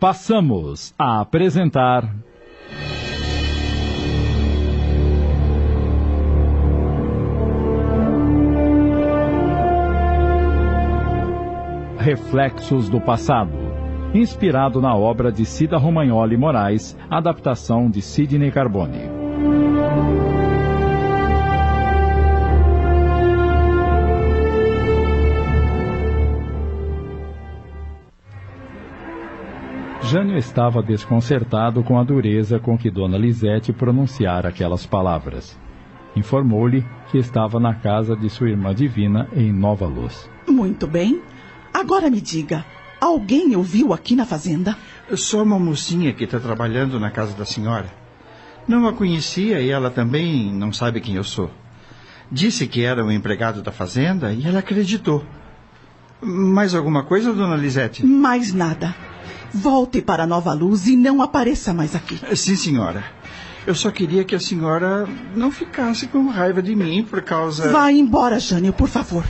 Passamos a apresentar... Reflexos do Passado, inspirado na obra de Cida Romagnoli Moraes, adaptação de Sidney Carbone. Jânio estava desconcertado com a dureza com que Dona Lisete pronunciara aquelas palavras. Informou-lhe que estava na casa de sua irmã Divina, em Nova Luz. Muito bem. Agora me diga, alguém o viu aqui na fazenda? Só uma mocinha que está trabalhando na casa da senhora. Não a conhecia e ela também não sabe quem eu sou. Disse que era um empregado da fazenda e ela acreditou. Mais alguma coisa, Dona Lisete? Mais nada. Volte para Nova Luz e não apareça mais aqui. Sim, senhora. Eu só queria que a senhora não ficasse com raiva de mim por causa... Vá embora, Jânio, por favor.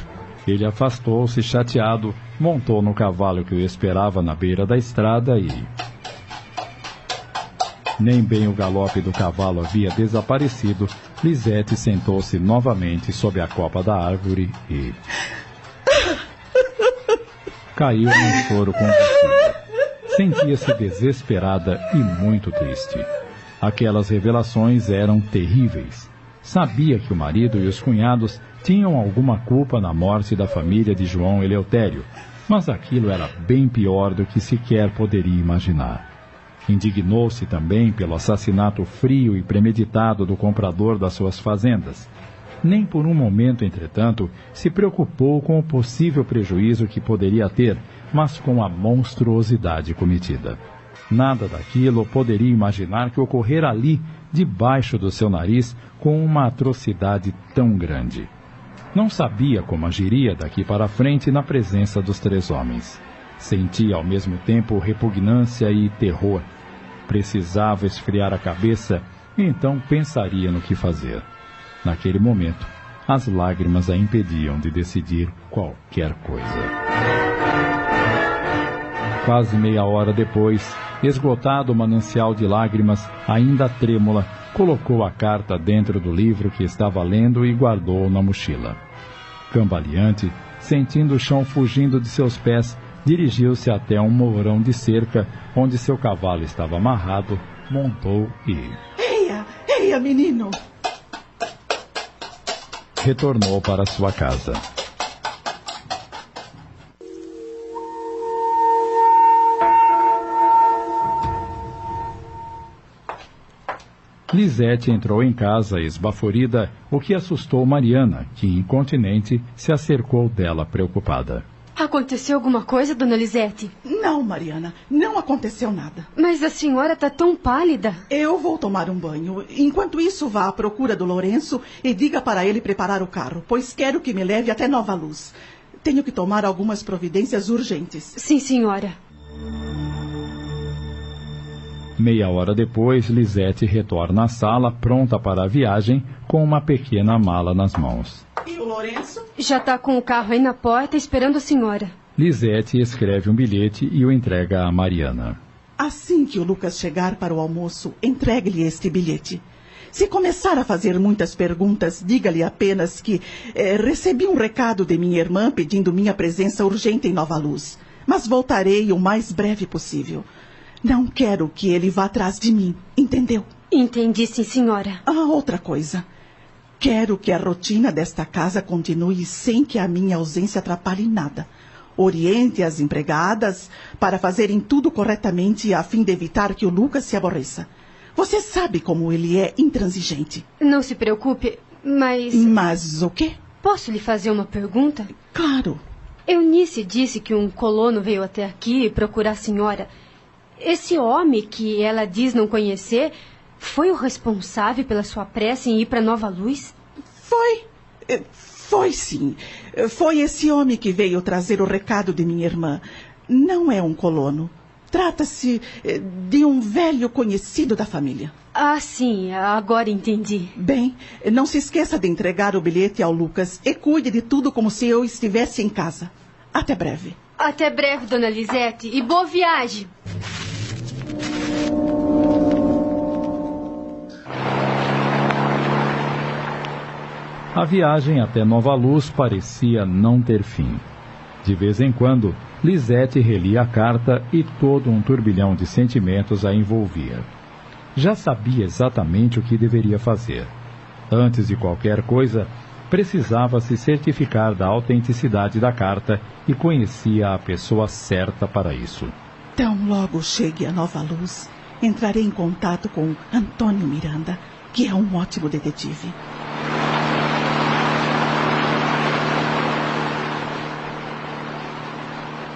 Ele afastou-se chateado, montou no cavalo que o esperava na beira da estrada e... Nem bem o galope do cavalo havia desaparecido, Lisete sentou-se novamente sob a copa da árvore e... caiu num choro convulsivo. Sentia-se desesperada e muito triste. Aquelas revelações eram terríveis. Sabia que o marido e os cunhados tinham alguma culpa na morte da família de João Eleutério, mas aquilo era bem pior do que sequer poderia imaginar. Indignou-se também pelo assassinato frio e premeditado do comprador das suas fazendas. Nem por um momento, entretanto, se preocupou com o possível prejuízo que poderia ter, mas com a monstruosidade cometida. Nada daquilo poderia imaginar que ocorrera ali, debaixo do seu nariz, com uma atrocidade tão grande. Não sabia como agiria daqui para frente na presença dos três homens. Sentia ao mesmo tempo repugnância e terror. Precisava esfriar a cabeça e então pensaria no que fazer. Naquele momento, as lágrimas a impediam de decidir qualquer coisa. Quase meia hora depois, esgotado o manancial de lágrimas, ainda trêmula, colocou a carta dentro do livro que estava lendo e guardou na mochila. Cambaleante, sentindo o chão fugindo de seus pés, dirigiu-se até um mourão de cerca, onde seu cavalo estava amarrado, montou e... Eia, menino! Retornou para sua casa. Lisete entrou em casa esbaforida, o que assustou Mariana, que, incontinente, se acercou dela preocupada. Aconteceu alguma coisa, Dona Lisete? Não, Mariana, não aconteceu nada. Mas a senhora está tão pálida. Eu vou tomar um banho. Enquanto isso, vá à procura do Lourenço e diga para ele preparar o carro, pois quero que me leve até Nova Luz. Tenho que tomar algumas providências urgentes. Sim, senhora. Meia hora depois, Lisete retorna à sala, pronta para a viagem, com uma pequena mala nas mãos. E o Lourenço? Já está com o carro aí na porta, esperando a senhora. Lisete escreve um bilhete e o entrega a Mariana. Assim que o Lucas chegar para o almoço, entregue-lhe este bilhete. Se começar a fazer muitas perguntas, diga-lhe apenas que recebi um recado de minha irmã pedindo minha presença urgente em Nova Luz, mas voltarei o mais breve possível. Não quero que ele vá atrás de mim, entendeu? Entendi, sim, senhora. Outra coisa. Quero que a rotina desta casa continue sem que a minha ausência atrapalhe nada. Oriente as empregadas para fazerem tudo corretamente a fim de evitar que o Lucas se aborreça. Você sabe como ele é intransigente. Não se preocupe, mas... Mas o quê? Posso lhe fazer uma pergunta? Claro. Eunice disse que um colono veio até aqui procurar a senhora. Esse homem que ela diz não conhecer foi o responsável pela sua pressa em ir para Nova Luz? Foi sim. Foi esse homem que veio trazer o recado de minha irmã. Não é um colono. Trata-se de um velho conhecido da família. Ah, sim. Agora entendi. Bem, não se esqueça de entregar o bilhete ao Lucas e cuide de tudo como se eu estivesse em casa. Até breve. Até breve, Dona Lisete. E boa viagem. A viagem até Nova Luz parecia não ter fim. De vez em quando, Lisete relia a carta e todo um turbilhão de sentimentos a envolvia. Já sabia exatamente o que deveria fazer. Antes de qualquer coisa, precisava se certificar da autenticidade da carta e conhecia a pessoa certa para isso. Tão logo chegue a Nova Luz, entrarei em contato com Antônio Miranda, que é um ótimo detetive.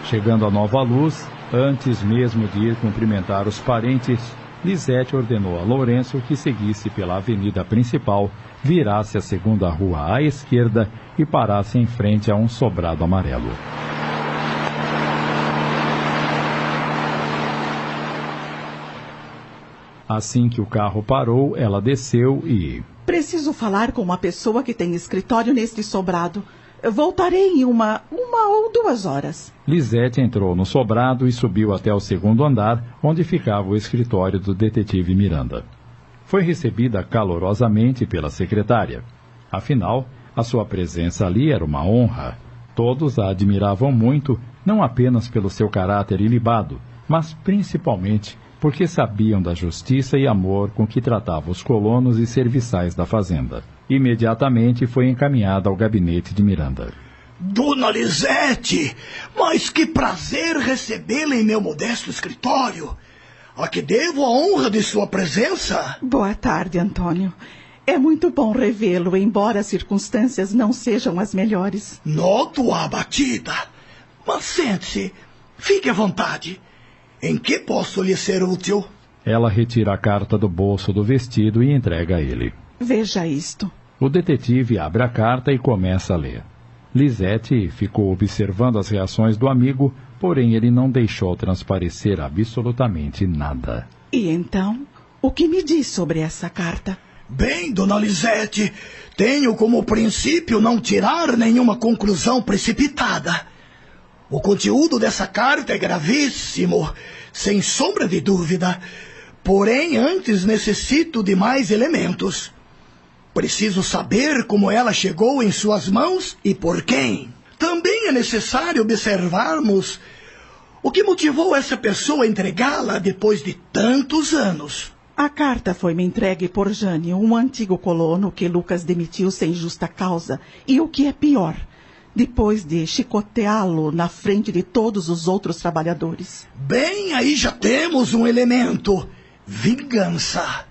Chegando a Nova Luz, antes mesmo de ir cumprimentar os parentes, Lisete ordenou a Lourenço que seguisse pela avenida principal, virasse a segunda rua à esquerda e parasse em frente a um sobrado amarelo. Assim que o carro parou, ela desceu e... Preciso falar com uma pessoa que tem escritório neste sobrado. Voltarei em uma ou 2 horas. Lisete entrou no sobrado e subiu até o segundo andar, onde ficava o escritório do detetive Miranda. Foi recebida calorosamente pela secretária. Afinal, a sua presença ali era uma honra. Todos a admiravam muito, não apenas pelo seu caráter ilibado, mas principalmente porque sabiam da justiça e amor com que tratava os colonos e serviçais da fazenda. Imediatamente foi encaminhada ao gabinete de Miranda. Dona Lisete, mas que prazer recebê-la em meu modesto escritório. A que devo a honra de sua presença? Boa tarde, Antônio. É muito bom revê-lo, embora as circunstâncias não sejam as melhores. Noto a abatida. Mas sente-se, fique à vontade. Em que posso lhe ser útil? Ela retira a carta do bolso do vestido e entrega a ele. Veja isto. O detetive abre a carta e começa a ler. Lisete ficou observando as reações do amigo, porém ele não deixou transparecer absolutamente nada. E então, o que me diz sobre essa carta? Bem, dona Lisete, tenho como princípio não tirar nenhuma conclusão precipitada. O conteúdo dessa carta é gravíssimo, sem sombra de dúvida. Porém, antes necessito de mais elementos. Preciso saber como ela chegou em suas mãos e por quem. Também é necessário observarmos o que motivou essa pessoa a entregá-la depois de tantos anos. A carta foi-me entregue por Jânio, um antigo colono que Lucas demitiu sem justa causa. E o que é pior, depois de chicoteá-lo na frente de todos os outros trabalhadores. Bem, aí já temos um elemento. Vingança.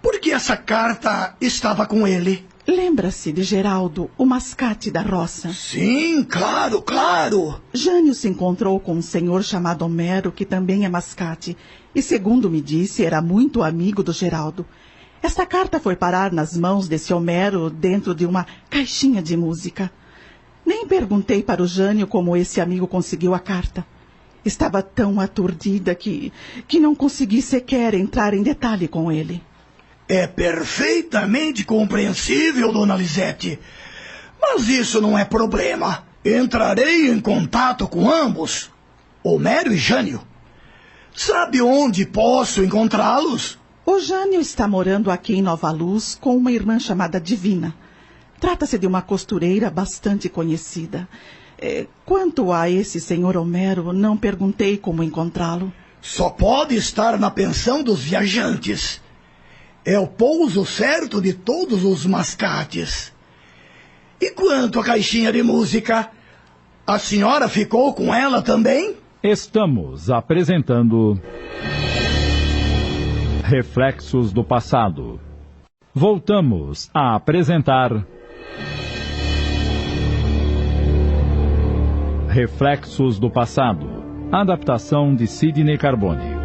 Por que essa carta estava com ele? Lembra-se de Geraldo, o mascate da roça? Sim, claro, claro. Jânio se encontrou com um senhor chamado Homero, que também é mascate, e segundo me disse, era muito amigo do Geraldo. Esta carta foi parar nas mãos desse Homero dentro de uma caixinha de música. Nem perguntei para o Jânio como esse amigo conseguiu a carta. Estava tão aturdida que não consegui sequer entrar em detalhe com ele. É perfeitamente compreensível, dona Lisete. Mas isso não é problema. Entrarei em contato com ambos, Homero e Jânio. Sabe onde posso encontrá-los? O Jânio está morando aqui em Nova Luz com uma irmã chamada Divina. Trata-se de uma costureira bastante conhecida. Quanto a esse senhor Homero, não perguntei como encontrá-lo. Só pode estar na pensão dos viajantes. É o pouso certo de todos os mascates. E quanto à caixinha de música? A senhora ficou com ela também? Estamos apresentando Reflexos do Passado. Voltamos a apresentar Reflexos do Passado. Adaptação de Sidney Carbone.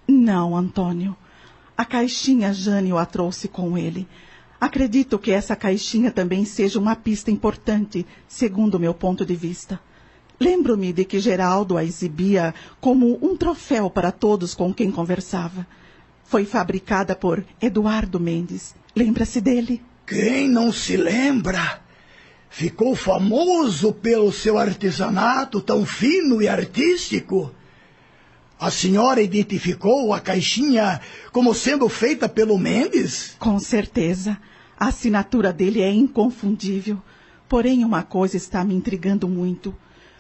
Não, Antônio. A caixinha Jânio a trouxe com ele. Acredito que essa caixinha também seja uma pista importante, segundo o meu ponto de vista. Lembro-me de que Geraldo a exibia como um troféu para todos com quem conversava. Foi fabricada por Eduardo Mendes. Lembra-se dele? Quem não se lembra? Ficou famoso pelo seu artesanato tão fino e artístico. A senhora identificou a caixinha como sendo feita pelo Mendes? Com certeza. A assinatura dele é inconfundível. Porém, uma coisa está me intrigando muito.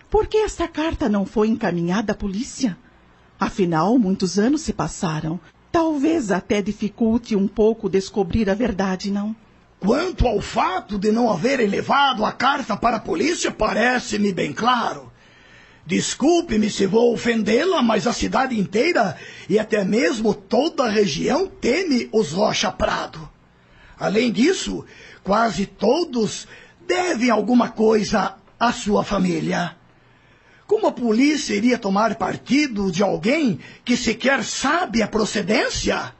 Por que esta carta não foi encaminhada à polícia? Afinal, muitos anos se passaram. Talvez até dificulte um pouco descobrir a verdade, não? Quanto ao fato de não haverem levado a carta para a polícia, parece-me bem claro. Desculpe-me se vou ofendê-la, mas a cidade inteira e até mesmo toda a região teme os Rocha Prado. Além disso, quase todos devem alguma coisa à sua família. Como a polícia iria tomar partido de alguém que sequer sabe a procedência?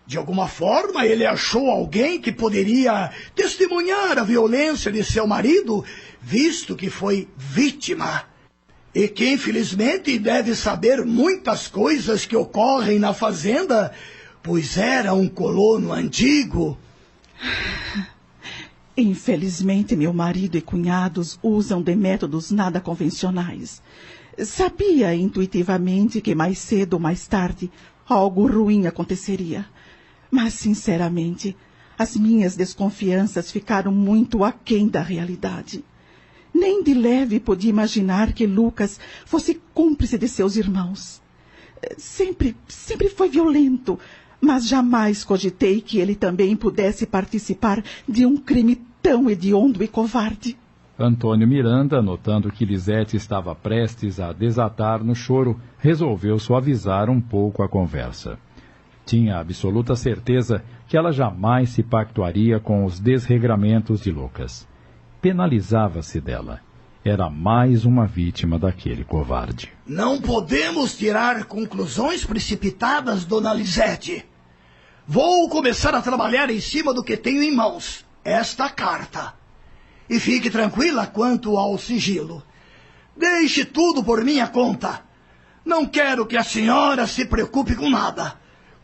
De alguma forma, ele achou alguém que poderia testemunhar a violência de seu marido, visto que foi vítima. E que, infelizmente, deve saber muitas coisas que ocorrem na fazenda, pois era um colono antigo. Infelizmente, meu marido e cunhados usam de métodos nada convencionais. Sabia intuitivamente que mais cedo ou mais tarde algo ruim aconteceria. Mas, sinceramente, as minhas desconfianças ficaram muito aquém da realidade. Nem de leve podia imaginar que Lucas fosse cúmplice de seus irmãos. Sempre foi violento, mas jamais cogitei que ele também pudesse participar de um crime tão hediondo e covarde. Antônio Miranda, notando que Lisete estava prestes a desatar no choro, resolveu suavizar um pouco a conversa. Tinha absoluta certeza que ela jamais se pactuaria com os desregramentos de Lucas. Penalizava-se dela. Era mais uma vítima daquele covarde. Não podemos tirar conclusões precipitadas, dona Lisete. Vou começar a trabalhar em cima do que tenho em mãos, esta carta. E fique tranquila quanto ao sigilo. Deixe tudo por minha conta. Não quero que a senhora se preocupe com nada.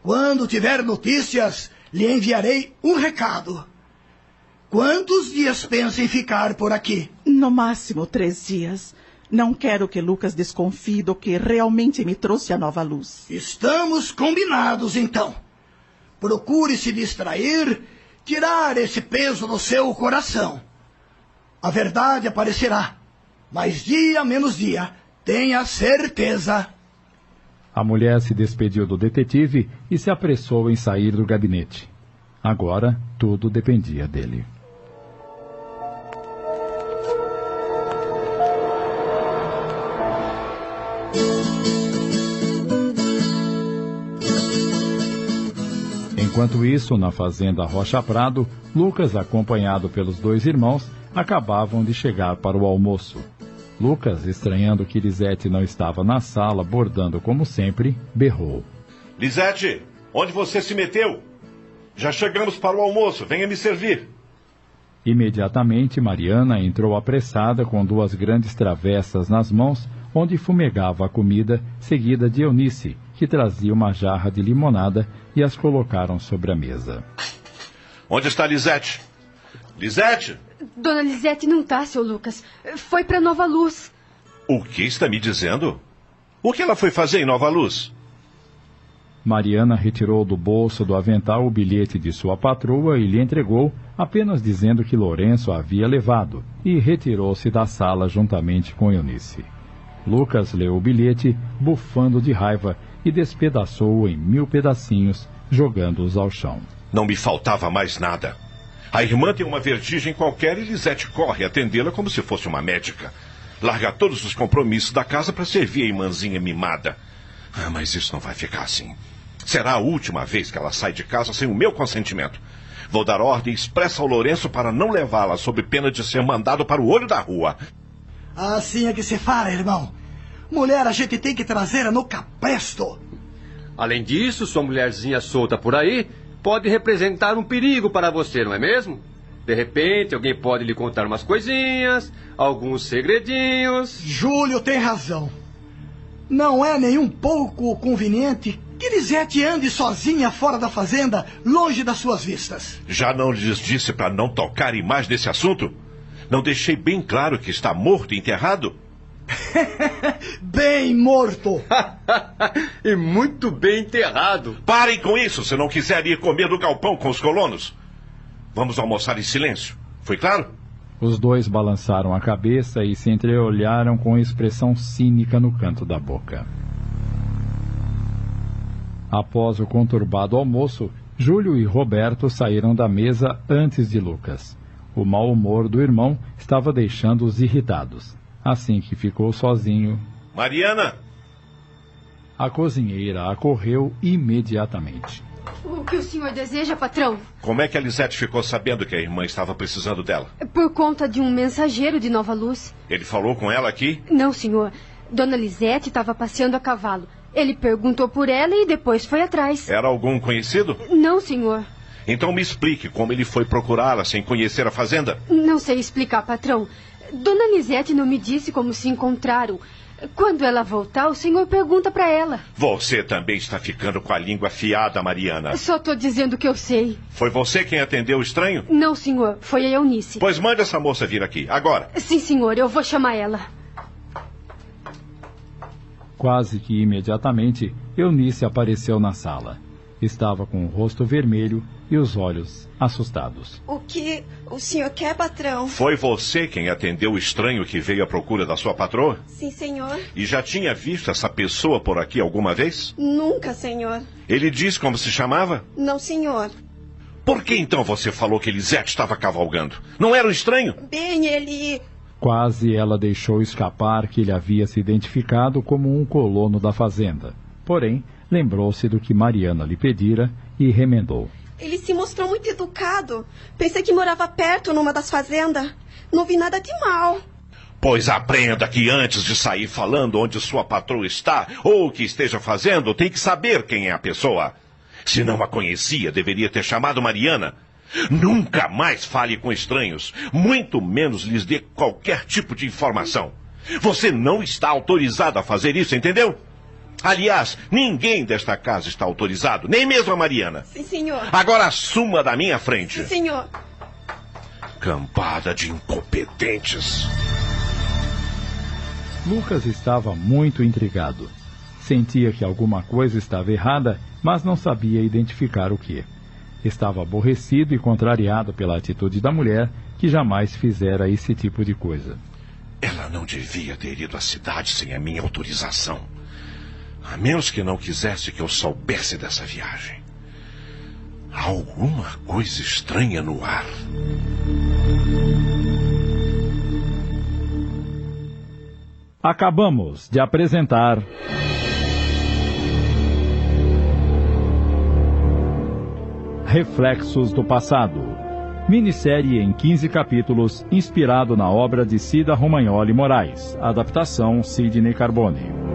Quando tiver notícias, lhe enviarei um recado. Quantos dias pensa em ficar por aqui? No máximo 3 dias. Não quero que Lucas desconfie do que realmente me trouxe a nova luz. Estamos combinados, então. Procure se distrair, tirar esse peso do seu coração. A verdade aparecerá, mas dia menos dia, tenha certeza. A mulher se despediu do detetive e se apressou em sair do gabinete. Agora, tudo dependia dele. Enquanto isso, na fazenda Rocha Prado, Lucas, acompanhado pelos 2 irmãos, acabavam de chegar para o almoço. Lucas, estranhando que Lisete não estava na sala, bordando como sempre, berrou. Lisete, onde você se meteu? Já chegamos para o almoço, venha me servir. Imediatamente, Mariana entrou apressada com 2 grandes travessas nas mãos, onde fumegava a comida, seguida de Eunice, que trazia uma jarra de limonada e as colocaram sobre a mesa. Onde está Lisete? Lisete? Dona Lisete não está, seu Lucas. Foi para Nova Luz. O que está me dizendo? O que ela foi fazer em Nova Luz? Mariana retirou do bolso do avental o bilhete de sua patroa e lhe entregou, apenas dizendo que Lourenço a havia levado, e retirou-se da sala juntamente com Eunice. Lucas leu o bilhete, bufando de raiva, e despedaçou-o em 1000 pedacinhos, jogando-os ao chão. Não me faltava mais nada. A irmã tem uma vertigem qualquer e Lisete corre atendê-la como se fosse uma médica. Larga todos os compromissos da casa para servir a irmãzinha mimada. Mas isso não vai ficar assim. Será a última vez que ela sai de casa sem o meu consentimento. Vou dar ordem expressa ao Lourenço para não levá-la sob pena de ser mandado para o olho da rua. Assim é que se fala, irmão. Mulher a gente tem que trazer no capresto. Além disso, sua mulherzinha solta por aí pode representar um perigo para você, não é mesmo? De repente, alguém pode lhe contar umas coisinhas, alguns segredinhos. Júlio tem razão. Não é nem um pouco conveniente que Lisete ande sozinha fora da fazenda, longe das suas vistas. Já não lhes disse para não tocarem mais nesse assunto? Não deixei bem claro que está morto e enterrado? Bem morto. E muito bem enterrado. Parem com isso, se não quiserem ir comer do galpão com os colonos. Vamos almoçar em silêncio. Foi claro? Os dois balançaram a cabeça e se entreolharam com expressão cínica no canto da boca. Após o conturbado almoço, Júlio e Roberto saíram da mesa antes de Lucas. O mau humor do irmão estava deixando-os irritados. Assim que ficou sozinho... Mariana! A cozinheira acorreu imediatamente. O que o senhor deseja, patrão? Como é que a Lisete ficou sabendo que a irmã estava precisando dela? Por conta de um mensageiro de Nova Luz. Ele falou com ela aqui? Não, senhor. Dona Lisete estava passeando a cavalo. Ele perguntou por ela e depois foi atrás. Era algum conhecido? Não, senhor. Então me explique como ele foi procurá-la sem conhecer a fazenda. Não sei explicar, patrão. Dona Lisete não me disse como se encontraram. Quando ela voltar, o senhor pergunta para ela. Você também está ficando com a língua afiada, Mariana. Só estou dizendo o que eu sei. Foi você quem atendeu o estranho? Não, senhor. Foi a Eunice. Pois mande essa moça vir aqui, agora. Sim, senhor. Eu vou chamar ela. Quase que imediatamente, Eunice apareceu na sala. Estava com o rosto vermelho e os olhos assustados. O que o senhor quer, patrão? Foi você quem atendeu o estranho que veio à procura da sua patroa? Sim, senhor. E já tinha visto essa pessoa por aqui alguma vez? Nunca, senhor. Ele disse como se chamava? Não, senhor. Por que então você falou que Lisete estava cavalgando? Não era um estranho? Bem, ele... Quase ela deixou escapar que ele havia se identificado como um colono da fazenda. Porém, lembrou-se do que Mariana lhe pedira e remendou. Ele se mostrou muito educado. Pensei que morava perto numa das fazendas. Não vi nada de mal. Pois aprenda que antes de sair falando onde sua patroa está ou o que esteja fazendo, tem que saber quem é a pessoa. Se não a conhecia, deveria ter chamado Mariana. Nunca mais fale com estranhos, muito menos lhes dê qualquer tipo de informação. Você não está autorizado a fazer isso, entendeu? Aliás, ninguém desta casa está autorizado, nem mesmo a Mariana. Sim, senhor. Agora assuma da minha frente. Sim, senhor. Cambada de incompetentes. Lucas estava muito intrigado. Sentia que alguma coisa estava errada, mas não sabia identificar o que. Estava aborrecido e contrariado pela atitude da mulher, que jamais fizera esse tipo de coisa. Ela não devia ter ido à cidade sem a minha autorização. A menos que não quisesse que eu soubesse dessa viagem. Há alguma coisa estranha no ar. Acabamos de apresentar... Reflexos do Passado. Minissérie em 15 capítulos, inspirado na obra de Cida Romagnoli Moraes. Adaptação Sidney Carbone.